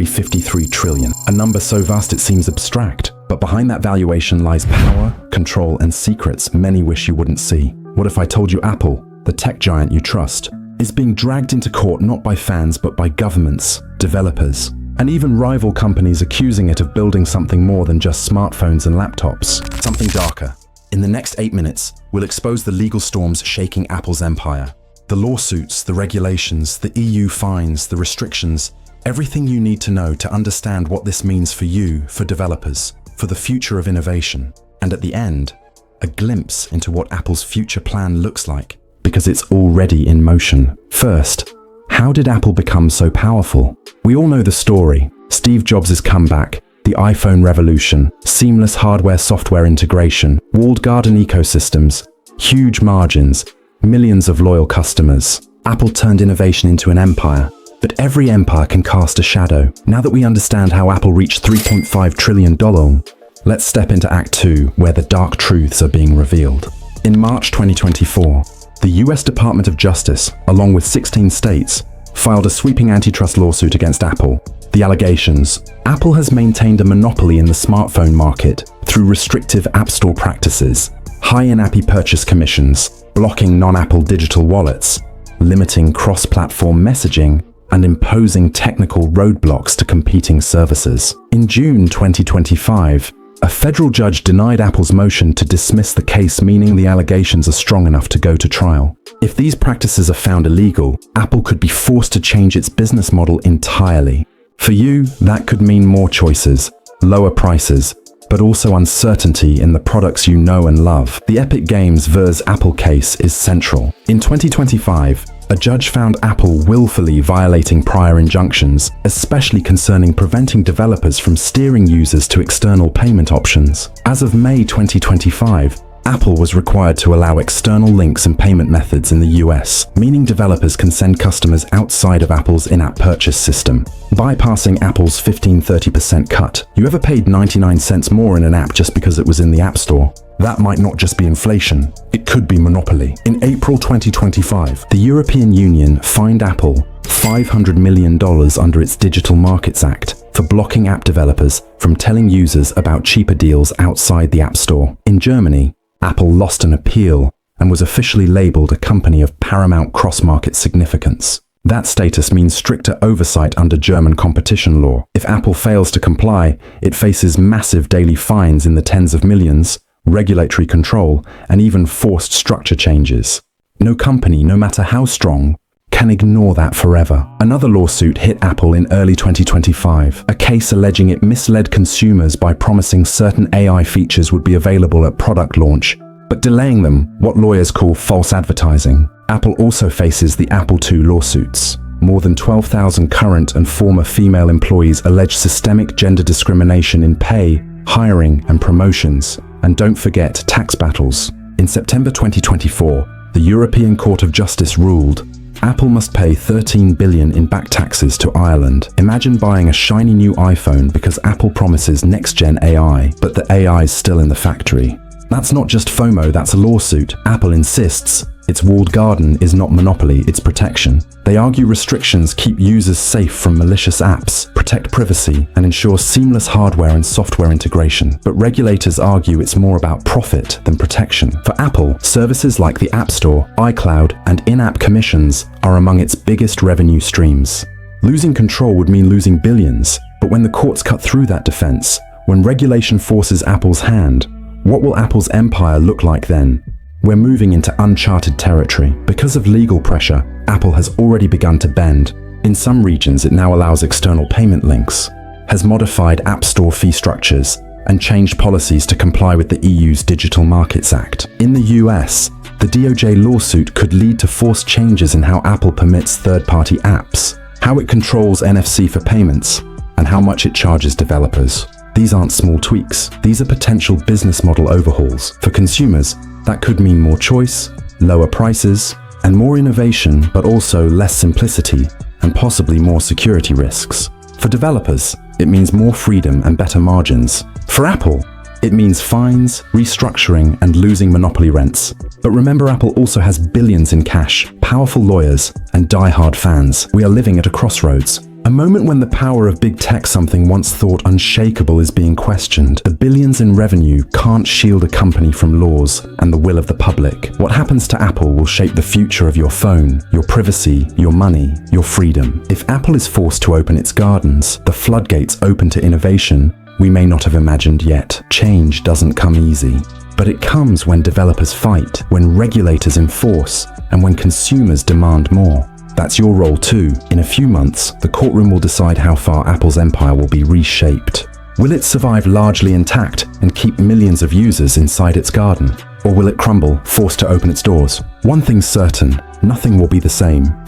53 trillion, a number so vast it seems abstract. But behind that valuation lies power, control, and secrets many wish you wouldn't see. What if I told you Apple, the tech giant you trust, is being dragged into court not by fans but by governments, developers, and even rival companies accusing it of building something more than just smartphones and laptops, something darker. In the next 8 minutes, we'll expose the legal storms shaking Apple's empire. The lawsuits, the regulations, the EU fines, the restrictions, everything you need to know to understand what this means for you, for developers, for the future of innovation. And at the end, a glimpse into what Apple's future plan looks like, because it's already in motion. First, how did Apple become so powerful? We all know the story. Steve Jobs' comeback, the iPhone revolution, seamless hardware-software integration, walled garden ecosystems, huge margins, millions of loyal customers. Apple turned innovation into an empire. But every empire can cast a shadow. Now that we understand how Apple reached $3.5 trillion, let's step into Act 2, where the dark truths are being revealed. In March 2024, the US Department of Justice, along with 16 states, filed a sweeping antitrust lawsuit against Apple. The allegations: Apple has maintained a monopoly in the smartphone market through restrictive App Store practices, high in-app purchase commissions, blocking non-Apple digital wallets, limiting cross-platform messaging, and imposing technical roadblocks to competing services. In June 2025, a federal judge denied Apple's motion to dismiss the case, meaning the allegations are strong enough to go to trial. If these practices are found illegal, Apple could be forced to change its business model entirely. For you, that could mean more choices, lower prices, but also uncertainty in the products you know and love. The Epic Games vs. Apple case is central. In 2025, a judge found Apple willfully violating prior injunctions, especially concerning preventing developers from steering users to external payment options. As of May 2025, Apple was required to allow external links and payment methods in the US, meaning developers can send customers outside of Apple's in-app purchase system, bypassing Apple's 15-30% cut. You ever paid 99 cents more in an app just because it was in the App Store? That might not just be inflation, it could be monopoly. In April 2025, the European Union fined Apple $500 million under its Digital Markets Act for blocking app developers from telling users about cheaper deals outside the App Store. In Germany, Apple lost an appeal and was officially labeled a company of paramount cross-market significance. That status means stricter oversight under German competition law. If Apple fails to comply, it faces massive daily fines in the tens of millions, regulatory control, and even forced structure changes. No company, no matter how strong, can ignore that forever. Another lawsuit hit Apple in early 2025, a case alleging it misled consumers by promising certain AI features would be available at product launch, but delaying them, what lawyers call false advertising. Apple also faces the Apple II lawsuits. More than 12,000 current and former female employees allege systemic gender discrimination in pay, hiring, and promotions. And don't forget tax battles. In September 2024, the European Court of Justice ruled Apple must pay $13 billion in back taxes to Ireland. Imagine buying a shiny new iPhone because Apple promises next-gen AI, but the AI is still in the factory. That's not just FOMO, that's a lawsuit. Apple insists its walled garden is not monopoly, it's protection. They argue restrictions keep users safe from malicious apps, protect privacy, and ensure seamless hardware and software integration. But regulators argue it's more about profit than protection. For Apple, services like the App Store, iCloud, and in-app commissions are among its biggest revenue streams. Losing control would mean losing billions, but when the courts cut through that defense, when regulation forces Apple's hand, what will Apple's empire look like then? We're moving into uncharted territory. Because of legal pressure, Apple has already begun to bend. In some regions, it now allows external payment links, has modified App Store fee structures, and changed policies to comply with the EU's Digital Markets Act. In the US, the DOJ lawsuit could lead to forced changes in how Apple permits third-party apps, how it controls NFC for payments, and how much it charges developers. These aren't small tweaks. These are potential business model overhauls. For consumers, that could mean more choice, lower prices, and more innovation, but also less simplicity and possibly more security risks. For developers, it means more freedom and better margins. For Apple, it means fines, restructuring, and losing monopoly rents. But remember, Apple also has billions in cash, powerful lawyers, and die-hard fans. We are living at a crossroads. A moment when the power of big tech, something once thought unshakable, is being questioned. The billions in revenue can't shield a company from laws and the will of the public. What happens to Apple will shape the future of your phone, your privacy, your money, your freedom. If Apple is forced to open its gardens, the floodgates open to innovation we may not have imagined yet. Change doesn't come easy, but it comes when developers fight, when regulators enforce, and when consumers demand more. That's your role too. In a few months, the courtroom will decide how far Apple's empire will be reshaped. Will it survive largely intact and keep millions of users inside its garden? Or will it crumble, forced to open its doors? One thing's certain, nothing will be the same.